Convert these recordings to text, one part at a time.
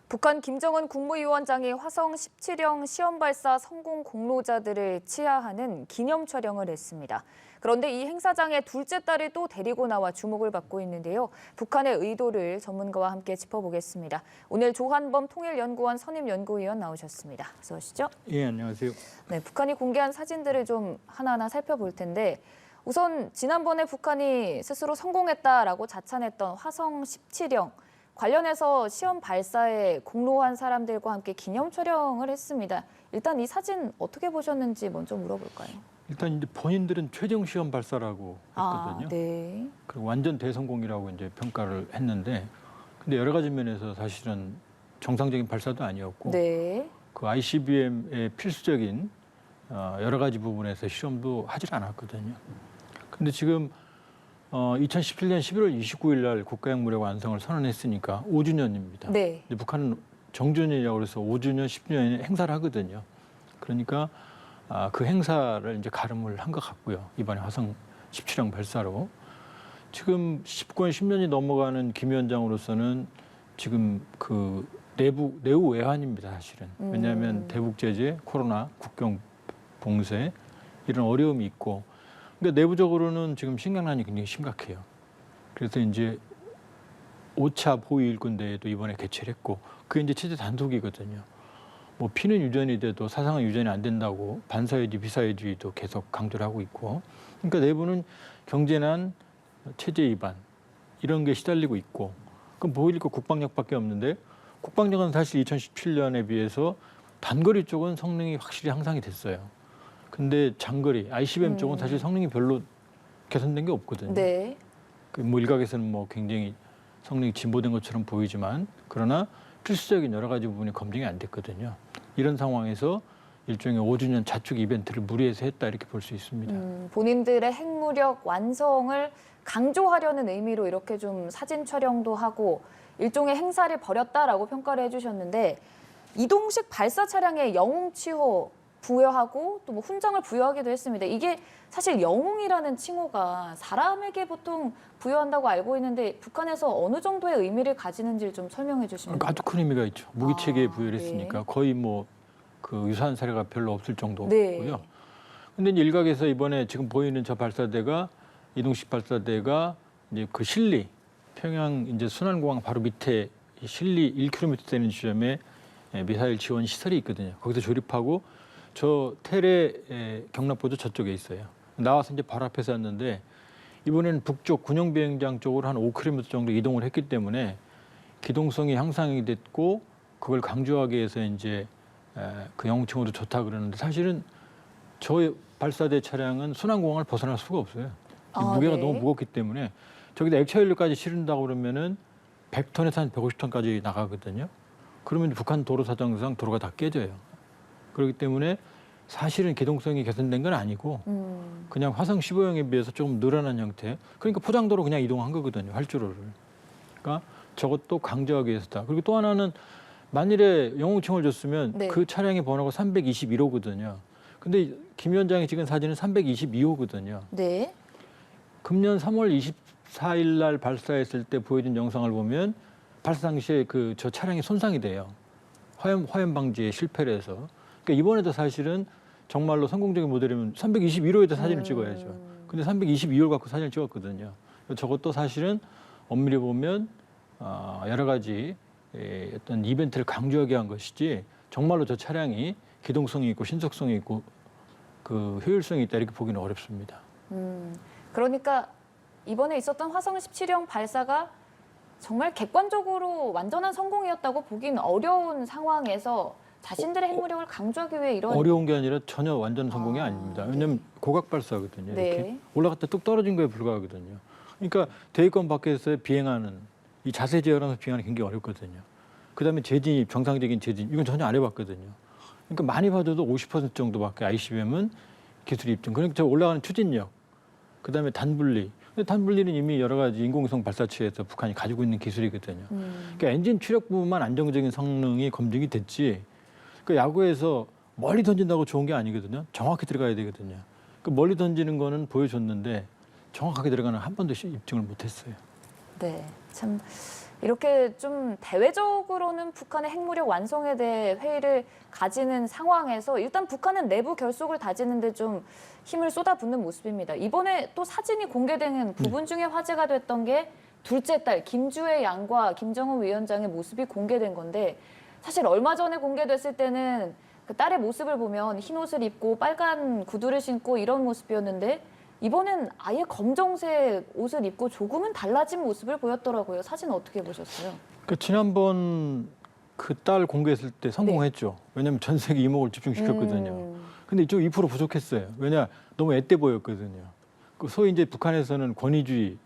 북한 김정은 국무위원장이 화성 17형 시험 발사 성공 공로자들을 치하하는 기념 촬영을 했습니다. 그런데 이 행사장에 둘째 딸을 또 데리고 나와 주목을 받고 있는데요. 북한의 의도를 전문가와 함께 짚어보겠습니다. 오늘 조한범 통일연구원 선임연구위원 나오셨습니다. 어서 오시죠. 예, 안녕하세요. 네, 북한이 공개한 사진들을 좀 하나하나 살펴볼 텐데 우선 지난번에 북한이 스스로 성공했다라고 자찬했던 화성 17형 관련해서 시험 발사에 공로한 사람들과 함께 기념 촬영을 했습니다. 일단 이 사진 어떻게 보셨는지 먼저 물어볼까요? 일단 이제 본인들은 최종 시험 발사라고 했거든요. 네. 그리고 완전 대성공이라고 이제 평가를 했는데, 근데 여러 가지 면에서 사실은 정상적인 발사도 아니었고, 네. 그 ICBM의 필수적인 여러 가지 부분에서 시험도 하질 않았거든요. 근데 지금 2017년 11월 29일 날 국가핵무력 완성을 선언했으니까 5주년입니다. 네. 근데 북한은 정주년이라고 해서 5주년, 10주년에 행사를 하거든요. 그러니까 그 행사를 이제 가름을 한 것 같고요. 이번에 화성 17형 발사로. 지금 19년, 10년이 넘어가는 김 위원장으로서는 지금 그 내부 외환입니다, 사실은. 왜냐하면 대북 제재, 코로나, 국경 봉쇄 이런 어려움이 있고, 그러니까 내부적으로는 지금 식량난이 굉장히 심각해요. 그래서 이제 5차 포위일군대회도 이번에 개최를 했고, 그게 이제 체제 단독이거든요. 뭐 피는 유전이 돼도 사상은 유전이 안 된다고 반사회주의, 비사회주의도 계속 강조를 하고 있고, 그러니까 내부는 경제난, 체제 위반 이런 게 시달리고 있고, 그럼 보일 거 국방력밖에 없는데, 국방력은 사실 2017년에 비해서 단거리 쪽은 성능이 확실히 향상이 됐어요. 근데 장거리, ICBM 쪽은 사실 성능이 별로 개선된 게 없거든요. 네. 뭐 일각에서는 뭐 굉장히 성능이 진보된 것처럼 보이지만, 그러나 필수적인 여러 가지 부분이 검증이 안 됐거든요. 이런 상황에서 일종의 5주년 자축 이벤트를 무리해서 했다 이렇게 볼 수 있습니다. 본인들의 핵무력 완성을 강조하려는 의미로 이렇게 좀 사진 촬영도 하고 일종의 행사를 벌였다라고 평가를 해주셨는데 이동식 발사 차량에 영웅치호 부여하고 또 뭐 훈장을 부여하기도 했습니다. 이게 사실 영웅이라는 칭호가 사람에게 보통 부여한다고 알고 있는데 북한에서 어느 정도의 의미를 가지는지 좀 설명해 주시면. 아주 큰 의미가 있죠. 무기 체계에 부여를 네. 했으니까 거의 뭐 그 유사한 사례가 별로 없을 정도고요. 네. 근데 이제 일각에서 이번에 지금 보이는 저 발사대가 이동식 발사대가 이제 그 실리 평양 이제 순환공항 바로 밑에 실리 1km 되는 지점에 미사일 지원 시설이 있거든요. 거기서 조립하고 저 테레 경납고도 저쪽에 있어요. 나와서 이제 바로 앞에서 왔는데 이번에는 북쪽 군용비행장 쪽으로 한 5km 정도 이동을 했기 때문에 기동성이 향상이 됐고 그걸 강조하기 위해서 이제 그 영웅칭호도 좋다 그러는데 사실은 저 발사대 차량은 순환공항을 벗어날 수가 없어요. 무게가 네. 너무 무겁기 때문에 저기다 액체 연료까지 실은다고 그러면은 100톤에서 한 150톤까지 나가거든요. 그러면 북한 도로 사정상 도로가 다 깨져요. 그렇기 때문에 사실은 기동성이 개선된 건 아니고 그냥 화성 15형에 비해서 조금 늘어난 형태. 그러니까 포장도로 그냥 이동한 거거든요. 활주로를. 그러니까 저것도 강조하기 위해서다. 그리고 또 하나는 만일에 영웅칭호를 줬으면 네. 그 차량의 번호가 321호거든요. 근데 김 위원장이 찍은 사진은 322호거든요. 네. 금년 3월 24일 날 발사했을 때 보여준 영상을 보면 발사 당시에 그 저 차량이 손상이 돼요. 화염 방지에 실패를 해서. 그러니까 이번에도 사실은 정말로 성공적인 모델이면 321호에다 사진을 찍어야죠. 근데 322호를 갖고 사진을 찍었거든요. 저것도 사실은 엄밀히 보면 여러 가지 어떤 이벤트를 강조하게 한 것이지 정말로 저 차량이 기동성이 있고 신속성이 있고 그 효율성이 있다 이렇게 보기는 어렵습니다. 그러니까 이번에 있었던 화성 17형 발사가 정말 객관적으로 완전한 성공이었다고 보기는 어려운 상황에서 자신들의 핵무력을 강조하기 위해 이런 어려운 게 아니라 전혀 완전 성공이 아닙니다. 왜냐하면 고각 발사거든요. 네. 이렇게 올라갔다 뚝 떨어진 거에 불과하거든요. 그러니까 대기권 밖에서 비행하는 이 자세 제어하면서 비행하는 게 굉장히 어렵거든요. 그다음에 재진입, 정상적인 재진입 이건 전혀 안 해봤거든요. 그러니까 많이 봐줘도 50% 정도밖에 ICBM은 기술이 입증. 그러니까 저 올라가는 추진력, 그다음에 단분리. 근데 단분리는 이미 여러 가지 인공위성 발사체에서 북한이 가지고 있는 기술이거든요. 그러니까 엔진 추력 부분만 안정적인 성능이 검증이 됐지. 그 야구에서 멀리 던진다고 좋은 게 아니거든요. 정확히 들어가야 되거든요. 그 멀리 던지는 거는 보여줬는데 정확하게 들어가는 한 번도 입증을 못했어요. 네, 참 이렇게 좀 대외적으로는 북한의 핵무력 완성에 대해 회의를 가지는 상황에서 일단 북한은 내부 결속을 다지는데 좀 힘을 쏟아붓는 모습입니다. 이번에 또 사진이 공개되는 부분 중에 화제가 됐던 게 둘째 딸 김주혜 양과 김정은 위원장의 모습이 공개된 건데 사실 얼마 전에 공개됐을 때는 그 딸의 모습을 보면 흰 옷을 입고 빨간 구두를 신고 이런 모습이었는데 이번엔 아예 검정색 옷을 입고 조금은 달라진 모습을 보였더라고요. 사진 어떻게 보셨어요? 그 지난번 그 딸 공개했을 때 성공했죠. 왜냐하면 전 세계 이목을 집중시켰거든요. 근데 이쪽 2% 부족했어요. 왜냐 너무 앳돼 보였거든요. 그 소위 이제 북한에서는 권위주의,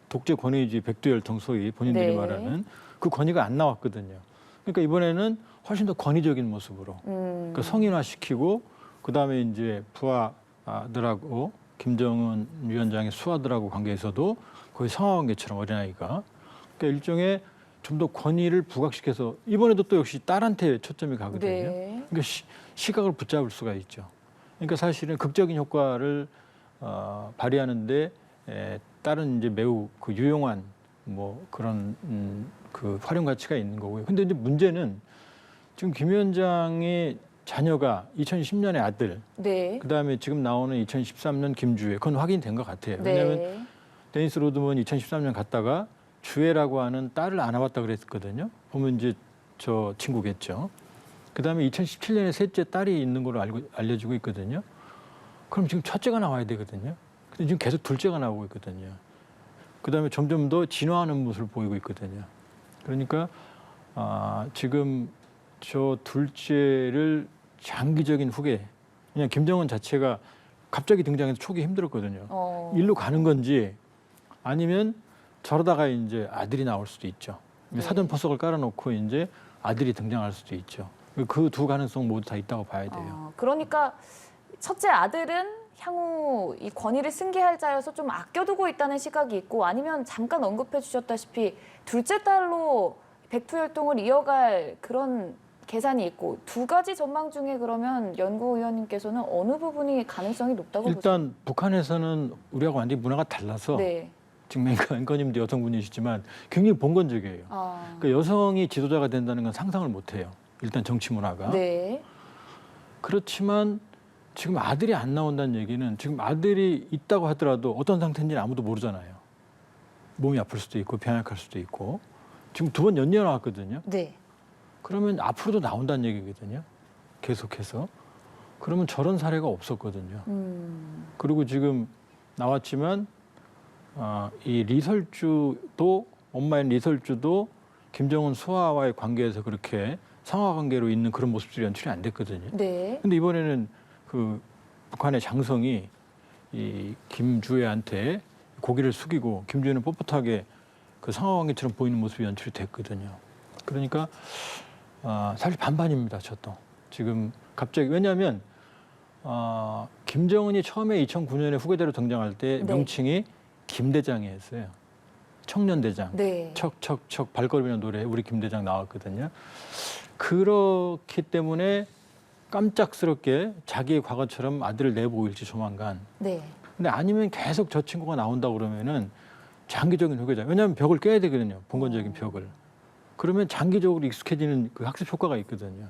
독재 권위주의 백두혈통 소위 본인들이 네. 말하는 그 권위가 안 나왔거든요. 그러니까 이번에는 훨씬 더 권위적인 모습으로 그러니까 성인화시키고 그다음에 이제 부하들하고 김정은 위원장의 수하들하고 관계에서도 거의 상하관계처럼 어린아이가 그러니까 일종의 좀 더 권위를 부각시켜서 이번에도 또 역시 딸한테 초점이 가거든요. 네. 그러니까 시각을 붙잡을 수가 있죠. 그러니까 사실은 극적인 효과를 발휘하는데 딸은 이제 매우 그 유용한 뭐 그런 그 활용 가치가 있는 거고요. 근데 이제 문제는 지금 김 위원장의 자녀가 2010년에 아들, 네. 그다음에 지금 나오는 2013년 김주혜, 그건 확인된 것 같아요. 왜냐하면 네. 데니스 로드먼 2013년 갔다가 주혜라고 하는 딸을 안아봤다 그랬거든요. 보면 이제 저 친구겠죠. 그다음에 2017년에 셋째 딸이 있는 걸로 알려지고 있거든요. 그럼 지금 첫째가 나와야 되거든요. 근데 지금 계속 둘째가 나오고 있거든요. 그다음에 점점 더 진화하는 모습을 보이고 있거든요. 그러니까 지금 저 둘째를 장기적인 후계, 그냥 김정은 자체가 갑자기 등장해서 초기 힘들었거든요. 일로 가는 건지 아니면 저러다가 이제 아들이 나올 수도 있죠. 네. 사전 포석을 깔아놓고 이제 아들이 등장할 수도 있죠. 그 두 가능성 모두 다 있다고 봐야 돼요. 그러니까 첫째 아들은 향후 이 권위를 승계할 자여서 좀 아껴두고 있다는 시각이 있고 아니면 잠깐 언급해 주셨다시피 둘째 딸로 백투혈통을 이어갈 그런 계산이 있고 두 가지 전망 중에 그러면 연구위원님께서는 어느 부분이 가능성이 높다고 보세요? 일단 북한에서는 우리하고 완전히 문화가 달라서 네. 지금 앵커님도 여성분이시지만 굉장히 본건적이에요. 그러니까 여성이 지도자가 된다는 건 상상을 못해요. 일단 정치 문화가. 네. 그렇지만 지금 아들이 안 나온다는 얘기는 지금 아들이 있다고 하더라도 어떤 상태인지는 아무도 모르잖아요. 몸이 아플 수도 있고 병약할 수도 있고 지금 2번 연이어 나왔거든요. 네. 그러면 앞으로도 나온다는 얘기거든요. 계속해서. 그러면 저런 사례가 없었거든요. 그리고 지금 나왔지만 이 리설주도 엄마인 리설주도 김정은 수하와의 관계에서 그렇게 상하 관계로 있는 그런 모습들이 연출이 안 됐거든요. 네. 근데 이번에는 그 북한의 장성이 이 김주혜한테 고개를 숙이고 김주혜는 뻣뻣하게 그 상하 관계처럼 보이는 모습이 연출이 됐거든요. 그러니까 사실 반반입니다. 저도 지금 갑자기 왜냐하면 김정은이 처음에 2009년에 후계자로 등장할 때 네. 명칭이 김대장이었어요. 청년대장. 네. 척척척 발걸음이라는 노래 우리 김대장 나왔거든요. 그렇기 때문에 깜짝스럽게 자기의 과거처럼 아들을 내보일지 조만간. 네. 근데 아니면 계속 저 친구가 나온다 그러면은 장기적인 후계자. 왜냐하면 벽을 깨야 되거든요. 본건적인 벽을. 그러면 장기적으로 익숙해지는 그 학습 효과가 있거든요.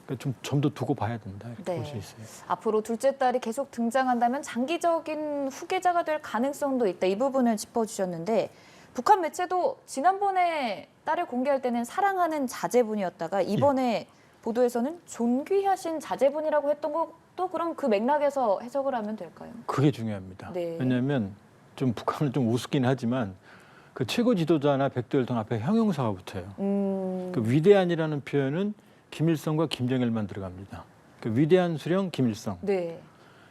그러니까 좀 더 두고 봐야 된다 이렇게 네. 볼 수 있어요. 앞으로 둘째 딸이 계속 등장한다면 장기적인 후계자가 될 가능성도 있다. 이 부분을 짚어주셨는데 북한 매체도 지난번에 딸을 공개할 때는 사랑하는 자제분이었다가 이번에 보도에서는 존귀하신 자제분이라고 했던 것도 그럼 그 맥락에서 해석을 하면 될까요? 그게 중요합니다. 네. 왜냐하면 좀 북한은 좀 우습긴 하지만 그 최고 지도자나 백두혈통 앞에 형용사가 붙어요. 그 위대한이라는 표현은 김일성과 김정일만 들어갑니다. 그 위대한 수령 김일성, 네.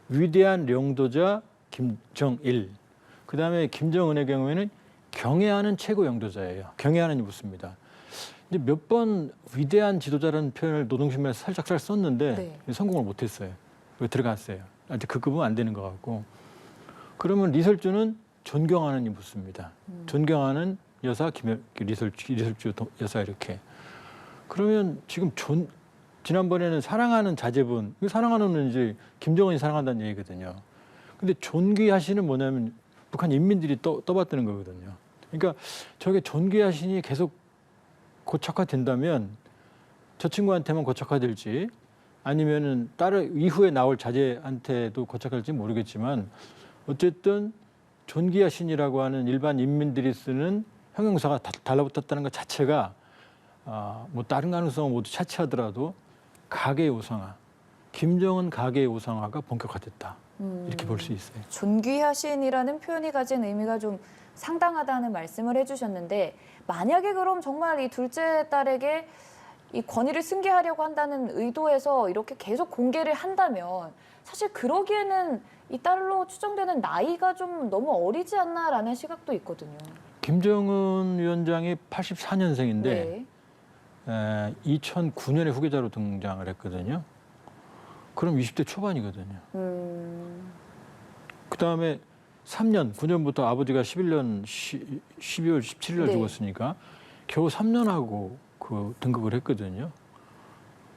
위대한領도자 김정일. 그다음에 김정은의 경우에는 경애하는 최고 영도자예요. 경애하는이 붙습니다. 이제 몇 번 위대한 지도자라는 표현을 노동신문에서 살짝 썼는데 네. 성공을 못했어요. 들어갔어요. 아직 그 급은 안 되는 것 같고. 그러면 리설주는 존경하는이 붙습니다. 존경하는 여사 리설주 여사 이렇게. 그러면 지금 지난번에는 사랑하는 자제분, 사랑하는 이제 김정은이 사랑한다는 얘기거든요. 근데 존귀하시는 뭐냐면 북한 인민들이 떠받드는 거거든요. 그러니까 저게 존귀하신이 계속 고착화된다면 저 친구한테만 고착화될지 아니면은 다른 이후에 나올 자제한테도 고착화될지 모르겠지만 어쨌든 존귀하 신이라고 하는 일반 인민들이 쓰는 형용사가 달라붙었다는 것 자체가 뭐 다른 가능성은 모두 차치하더라도 가계의 우상화, 김정은 가계의 우상화가 본격화됐다. 이렇게 볼 수 있어요. 존귀하신이라는 표현이 가진 의미가 좀 상당하다는 말씀을 해주셨는데 만약에 그럼 정말 이 둘째 딸에게 이 권위를 승계하려고 한다는 의도에서 이렇게 계속 공개를 한다면 사실 그러기에는 이 딸로 추정되는 나이가 좀 너무 어리지 않나라는 시각도 있거든요. 김정은 위원장이 84년생인데 네. 2009년에 후계자로 등장을 했거든요. 그럼 20대 초반이거든요. 그다음에 3년, 9년부터 아버지가 11년 12월 17일 날 네. 죽었으니까 겨우 3년하고 그 등극을 했거든요.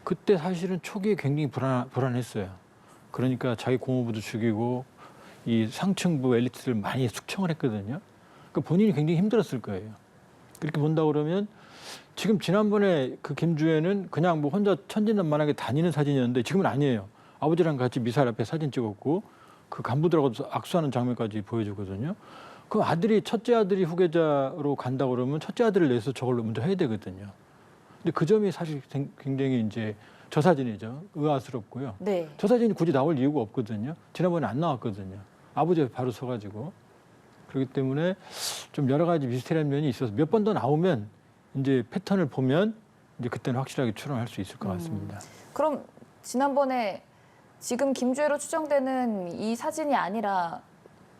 그때 사실은 초기에 굉장히 불안했어요. 그러니까 자기 고모부도 죽이고 이 상층부 엘리트들 많이 숙청을 했거든요. 그러니까 본인이 굉장히 힘들었을 거예요. 그렇게 본다 그러면 지금 지난번에 그 김주애는 그냥 뭐 혼자 천진난만하게 다니는 사진이었는데 지금은 아니에요. 아버지랑 같이 미사일 앞에 사진 찍었고 그 간부들하고 악수하는 장면까지 보여주거든요. 그 아들이 첫째 아들이 후계자로 간다 그러면 첫째 아들을 내서 저걸로 먼저 해야 되거든요. 근데 그 점이 사실 굉장히 이제 저 사진이죠. 의아스럽고요. 네. 저 사진이 굳이 나올 이유가 없거든요. 지난번에 안 나왔거든요. 아버지 옆에 바로 서가지고. 그렇기 때문에 좀 여러 가지 미스테리한 면이 있어서 몇 번 더 나오면 이제 패턴을 보면 이제 그때는 확실하게 추론할 수 있을 것 같습니다. 그럼 지난번에 지금 김주애로 추정되는 이 사진이 아니라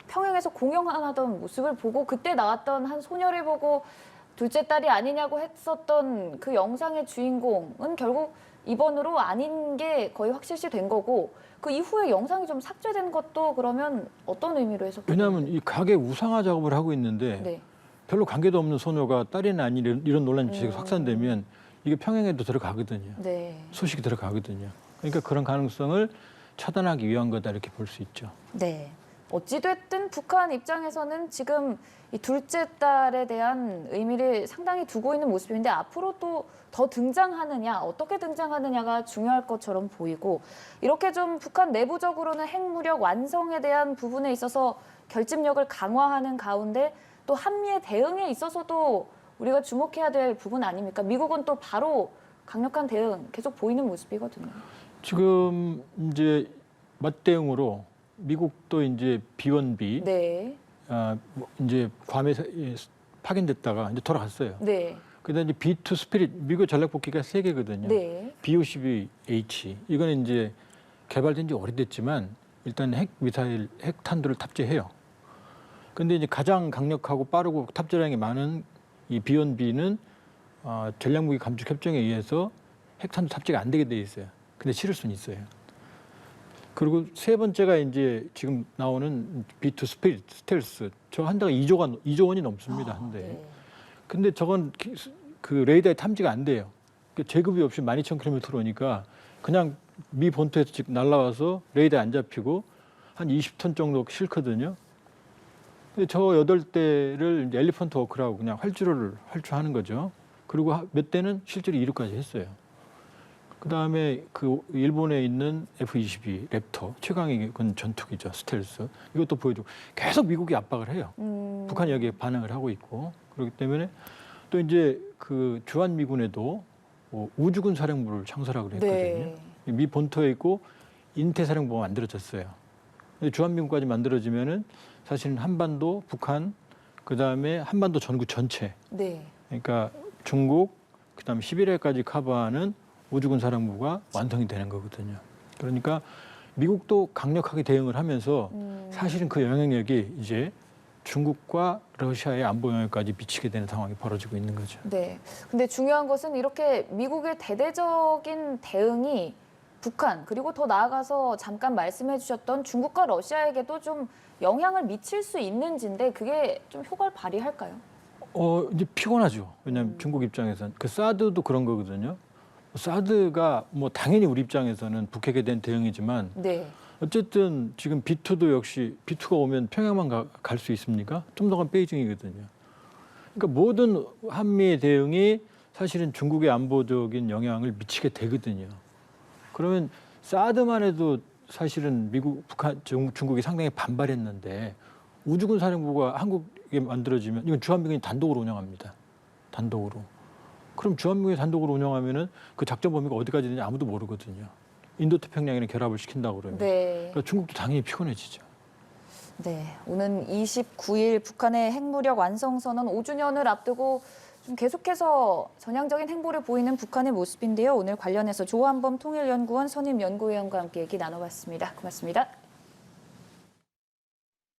평양에서 공연하던 모습을 보고 그때 나왔던 한 소녀를 보고 둘째 딸이 아니냐고 했었던 그 영상의 주인공은 결국 이번으로 아닌 게 거의 확실시 된 거고 그 이후에 영상이 좀 삭제된 것도 그러면 어떤 의미로 해석해요? 왜냐하면 이 가게 우상화 작업을 하고 있는데 네. 별로 관계도 없는 소녀가 딸이나 아니 이런 논란이 계속 확산되면 이게 평양에도 들어가거든요. 네. 소식이 들어가거든요. 그러니까 그런 가능성을 차단하기 위한 거다 이렇게 볼 수 있죠. 네. 어찌됐든 북한 입장에서는 지금 이 둘째 딸에 대한 의미를 상당히 두고 있는 모습인데 앞으로 또 더 등장하느냐, 어떻게 등장하느냐가 중요할 것처럼 보이고 이렇게 좀 북한 내부적으로는 핵무력 완성에 대한 부분에 있어서 결집력을 강화하는 가운데 또 한미의 대응에 있어서도 우리가 주목해야 될 부분 아닙니까? 미국은 또 바로 강력한 대응 계속 보이는 모습이거든요. 지금 이제 맞대응으로 미국도 이제 B1B 네. 뭐 이제 괌에 파견됐다가 이제 돌아갔어요. 네. 그다음에 이제 B2 스피릿 미국 전략복귀가 3개거든요. 네. B-52H 이거는 이제 개발된 지 오래됐지만 일단 핵 미사일 핵탄두를 탑재해요. 근데 이제 가장 강력하고 빠르고 탑재량이 많은 이 B1B는 전략무기 감축 협정에 의해서 핵탄두 탑재가 안 되게 돼 있어요. 근데 실을 수는 있어요. 그리고 세 번째가 이제 지금 나오는 B2 스피릿 스텔스. 저 한 대가 2조 원이 넘습니다. 한 대. 네. 근데 저건 그 레이더에 탐지가 안 돼요. 제급이 없이 12,000km로 오니까 그냥 미 본토에서 즉 날라와서 레이더에 안 잡히고 한 20톤 정도 싣거든요. 근데 저 8대를 엘리펀트 워크라고 그냥 활주하는 거죠. 그리고 몇 대는 실제로 이륙까지 했어요. 그다음에 그 일본에 있는 F-22 랩터 최강의 전투기죠. 스텔스. 이것도 보여주고 계속 미국이 압박을 해요. 북한이 여기에 반응을 하고 있고 그렇기 때문에 또 이제 그 주한미군에도 우주군 사령부를 창설하기로 했거든요. 네. 미 본토에 있고 인태사령부가 만들어졌어요. 근데 주한미군까지 만들어지면은 사실은 한반도, 북한, 그다음에 한반도 전국 전체. 네. 그러니까 중국, 그다음에 시베리아까지 커버하는 우주군 사령부가 완성이 되는 거거든요. 그러니까 미국도 강력하게 대응을 하면서 사실은 그 영향력이 이제 중국과 러시아의 안보 영역까지 미치게 되는 상황이 벌어지고 있는 거죠. 네. 근데 중요한 것은 이렇게 미국의 대대적인 대응이 북한 그리고 더 나아가서 잠깐 말씀해 주셨던 중국과 러시아에게도 좀 영향을 미칠 수 있는지인데 그게 좀 효과를 발휘할까요? 이제 피곤하죠. 왜냐하면 중국 입장에서는 그 사드도 그런 거거든요. 사드가 뭐 당연히 우리 입장에서는 북핵에 대한 대응이지만 네. 어쨌든 지금 B2도 역시 B2가 오면 평양만 갈 수 있습니까? 좀 더 가면 베이징이거든요. 그러니까 모든 한미의 대응이 사실은 중국의 안보적인 영향을 미치게 되거든요. 그러면 사드만 해도 사실은 중국이 상당히 반발했는데 우주군 사령부가 한국에 만들어지면 이건 주한미군이 단독으로 운영합니다. 단독으로. 그럼 주한미군이 단독으로 운영하면은 그 작전 범위가 어디까지 되는지 아무도 모르거든요. 인도태평양이랑 결합을 시킨다고 그러면. 네. 그러니까 중국도 당연히 피곤해지죠. 네, 오는 29일 북한의 핵무력 완성선언 5주년을 앞두고 좀 계속해서 전향적인 행보를 보이는 북한의 모습인데요. 오늘 관련해서 조한범 통일연구원 선임연구위원과 함께 얘기 나눠봤습니다. 고맙습니다.